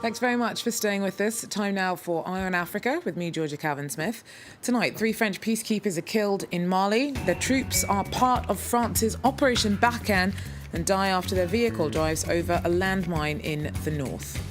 Thanks very much for staying with us. Time now for Eye on Africa with me, Georgia Calvin-Smith. Tonight, 3 French peacekeepers are killed in Mali. Their troops are part of France's Operation Barkhane and die after their vehicle drives over a landmine in the north.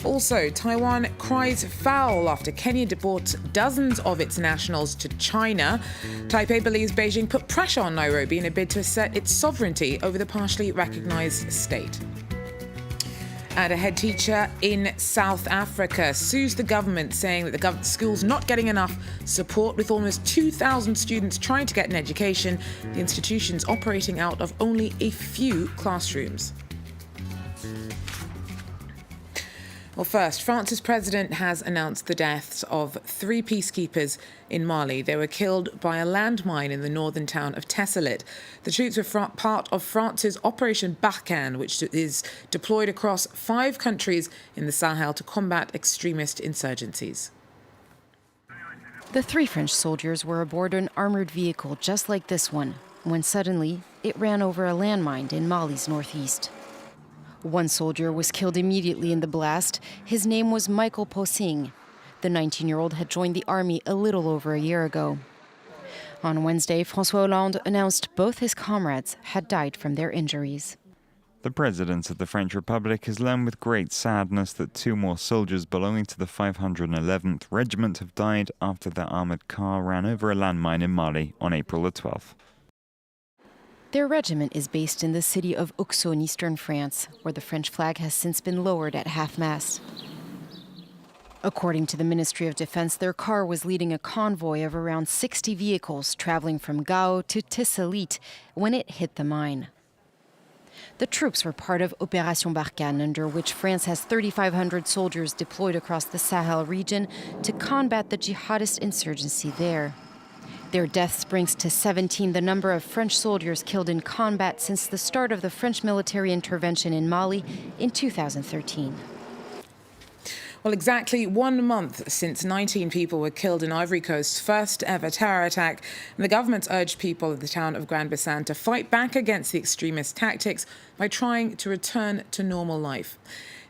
Also, Taiwan cries foul after Kenya deports dozens of its nationals to China. Taipei believes Beijing put pressure on Nairobi in a bid to assert its sovereignty over the partially recognised state. And a head teacher in South Africa sues the government, saying that the school's not getting enough support. With almost 2,000 students trying to get an education, the institution's operating out of only a few classrooms. Well, first, France's president has announced the deaths of 3 peacekeepers in Mali. They were killed by a landmine in the northern town of Tessalit. The troops were part of France's Operation Barkhane, which is deployed across 5 countries in the Sahel to combat extremist insurgencies. The 3 French soldiers were aboard an armored vehicle just like this one, when suddenly it ran over a landmine in Mali's northeast. One soldier was killed immediately in the blast. His name was Michael Posing. The 19-year-old had joined the army a little over a year ago. On Wednesday, François Hollande announced both his comrades had died from their injuries. The president of the French Republic has learned with great sadness that 2 more soldiers belonging to the 511th Regiment have died after their armoured car ran over a landmine in Mali on April the 12th. Their regiment is based in the city of Auxonne in eastern France, where the French flag has since been lowered at half-mast. According to the Ministry of Defense, their car was leading a convoy of around 60 vehicles traveling from Gao to Tessalit when it hit the mine. The troops were part of Opération Barkhane, under which France has 3,500 soldiers deployed across the Sahel region to combat the jihadist insurgency there. Their deaths brings to 17 the number of French soldiers killed in combat since the start of the French military intervention in Mali in 2013. Well, exactly 1 month since 19 people were killed in Ivory Coast's first ever terror attack, and the government's urged people of the town of Grand-Bassam to fight back against the extremist tactics by trying to return to normal life.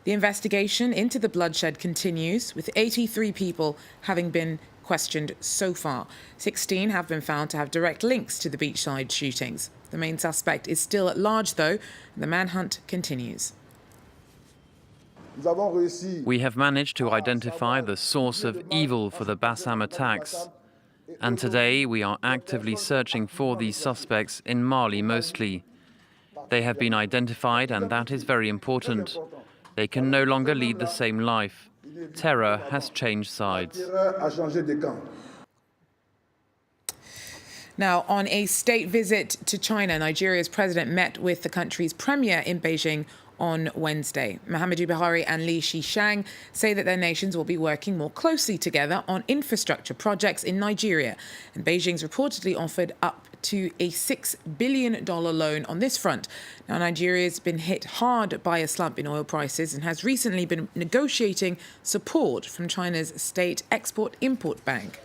The investigation into the bloodshed continues, with 83 people having been questioned so far. 16 have been found to have direct links to the beachside shootings. The main suspect is still at large, though, and the manhunt continues. We have managed to identify the source of evil for the Bassam attacks, and today we are actively searching for these suspects in Mali mostly. They have been identified, and that is very important. They can no longer lead the same life. Terror has changed sides. Now, on a state visit to China, Nigeria's president met with the country's premier in Beijing on Wednesday. Muhammadu Buhari and Li Keqiang say that their nations will be working more closely together on infrastructure projects in Nigeria, and Beijing's reportedly offered up to a $6 billion loan on this front. Now, Nigeria's been hit hard by a slump in oil prices and has recently been negotiating support from China's State Export-Import Bank.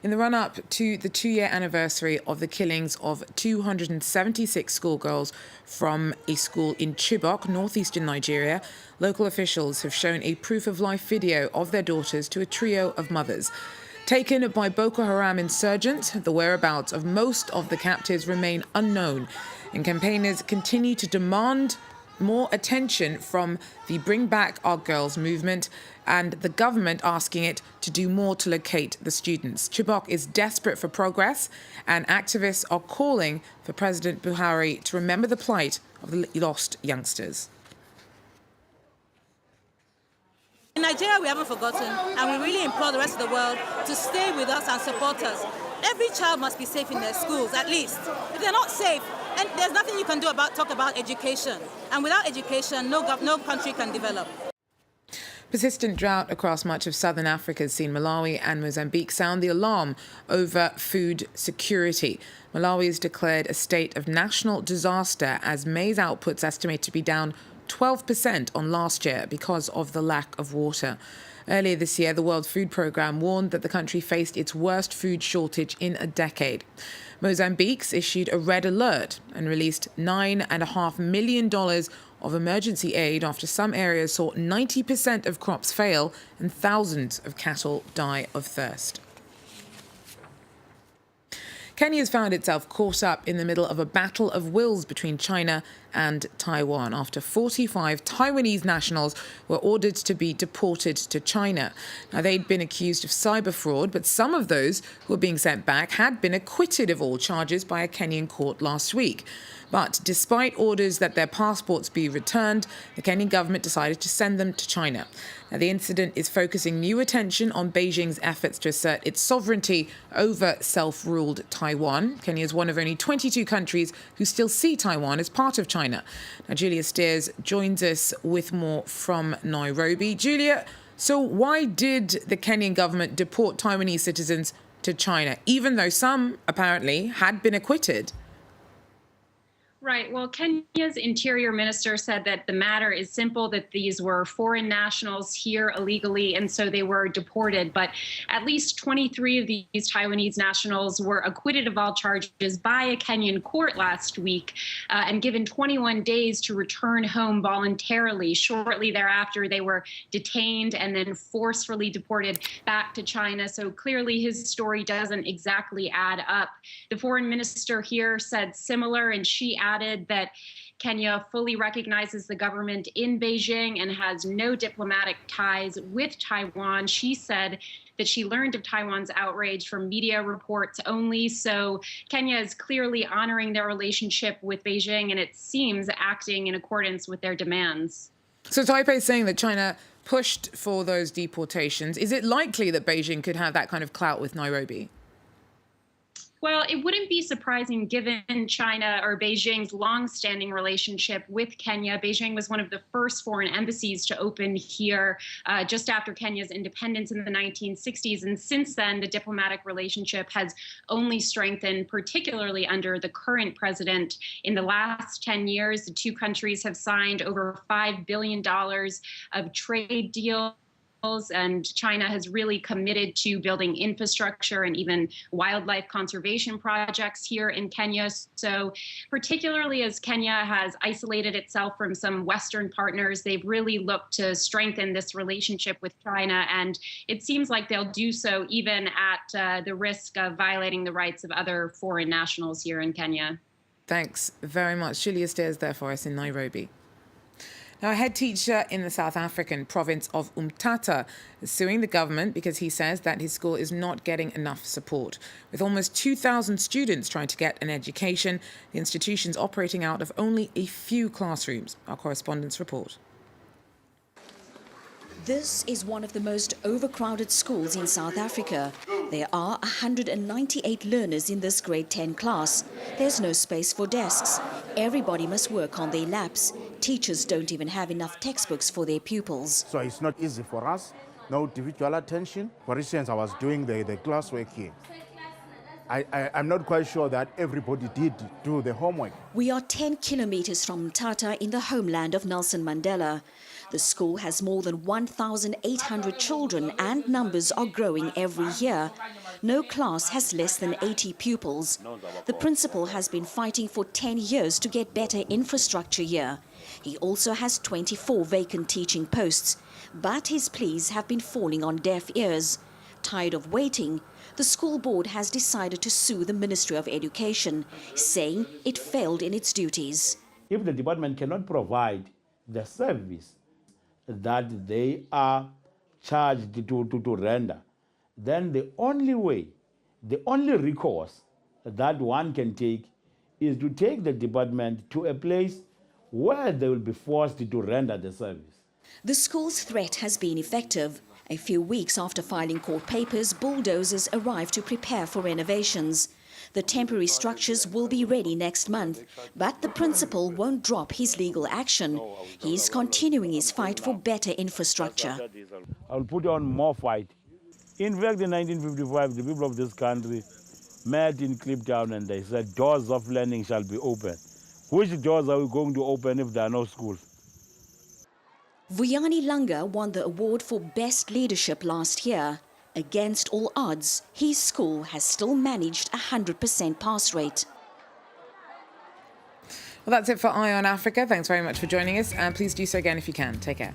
In the run-up to the 2-year anniversary of the killings of 276 schoolgirls from a school in Chibok, northeastern Nigeria, local officials have shown a proof-of-life video of their daughters to a trio of mothers. Taken by Boko Haram insurgents, the whereabouts of most of the captives remain unknown, and campaigners continue to demand more attention from the Bring Back Our Girls movement and the government asking it to do more to locate the students. Chibok is desperate for progress, and activists are calling for President Buhari to remember the plight of the lost youngsters. In Nigeria, we haven't forgotten, and we really implore the rest of the world to stay with us and support us. Every child must be safe in their schools, at least. If they're not safe, and there's nothing you can do talk about education. And without education, no country can develop. Persistent drought across much of southern Africa has seen Malawi and Mozambique sound the alarm over food security. Malawi has declared a state of national disaster as maize outputs estimated to be down 12% on last year because of the lack of water. Earlier this year, the World Food Programme warned that the country faced its worst food shortage in a decade. Mozambique's issued a red alert and released $9.5 million of emergency aid after some areas saw 90% of crops fail and thousands of cattle die of thirst. Kenya has found itself caught up in the middle of a battle of wills between China and Taiwan after 45 Taiwanese nationals were ordered to be deported to China. Now, they'd been accused of cyber fraud, but some of those who were being sent back had been acquitted of all charges by a Kenyan court last week. But despite orders that their passports be returned, the Kenyan government decided to send them to China. Now, the incident is focusing new attention on Beijing's efforts to assert its sovereignty over self-ruled Taiwan. Kenya is one of only 22 countries who still see Taiwan as part of China. Now, Julia Steers joins us with more from Nairobi. Julia, so why did the Kenyan government deport Taiwanese citizens to China, even though some apparently had been acquitted? Right. Well, Kenya's interior minister said that the matter is simple, that these were foreign nationals here illegally, and so they were deported. But at least 23 of these Taiwanese nationals were acquitted of all charges by a Kenyan court last week and given 21 days to return home voluntarily. Shortly thereafter, they were detained and then forcefully deported back to China. So clearly his story doesn't exactly add up. The foreign minister here said similar, and she added that Kenya fully recognizes the government in Beijing and has no diplomatic ties with Taiwan. She said that she learned of Taiwan's outrage from media reports only. So Kenya is clearly honoring their relationship with Beijing, and it seems acting in accordance with their demands. So Taipei is saying that China pushed for those deportations. Is it likely that Beijing could have that kind of clout with Nairobi? Well, it wouldn't be surprising given China or Beijing's long-standing relationship with Kenya. Beijing was one of the first foreign embassies to open here just after Kenya's independence in the 1960s. And since then, the diplomatic relationship has only strengthened, particularly under the current president. In the last 10 years, the two countries have signed over $5 billion of trade deals. And China has really committed to building infrastructure and even wildlife conservation projects here in Kenya. So particularly as Kenya has isolated itself from some Western partners, they've really looked to strengthen this relationship with China. And it seems like they'll do so even at the risk of violating the rights of other foreign nationals here in Kenya. Thanks very much. Julia Steers there for us in Nairobi. Now, a head teacher in the South African province of Umtata is suing the government because he says that his school is not getting enough support. With almost 2,000 students trying to get an education, the institution's operating out of only a few classrooms. Our correspondents report. This is one of the most overcrowded schools in South Africa. There are 198 learners in this grade 10 class. There's no space for desks. Everybody must work on their laps. Teachers don't even have enough textbooks for their pupils. So it's not easy for us. No individual attention. For instance, I was doing the classwork here. I'm not quite sure that everybody did do the homework. We are 10 kilometers from Mthatha in the homeland of Nelson Mandela. The school has more than 1,800 children and numbers are growing every year. No class has less than 80 pupils. The principal has been fighting for 10 years to get better infrastructure here. He also has 24 vacant teaching posts, but his pleas have been falling on deaf ears. Tired of waiting, the school board has decided to sue the Ministry of Education, saying it failed in its duties. If the department cannot provide the service that they are charged to render, then the only way, the only recourse that one can take is to take the department to a place where they will be forced to render the service. The school's threat has been effective. A few weeks after filing court papers, bulldozers arrived to prepare for renovations. The temporary structures will be ready next month, but the principal won't drop his legal action. He's continuing his fight for better infrastructure. I'll put on more fight. In fact, in 1955, the people of this country met in Kliptown and they said doors of learning shall be open. Which doors are we going to open if there are no schools? Vuyani Langa won the award for Best Leadership last year. Against all odds, his school has still managed a 100% pass rate. Well, that's it for Eye on Africa. Thanks very much for joining us, and please do so again if you can. Take care.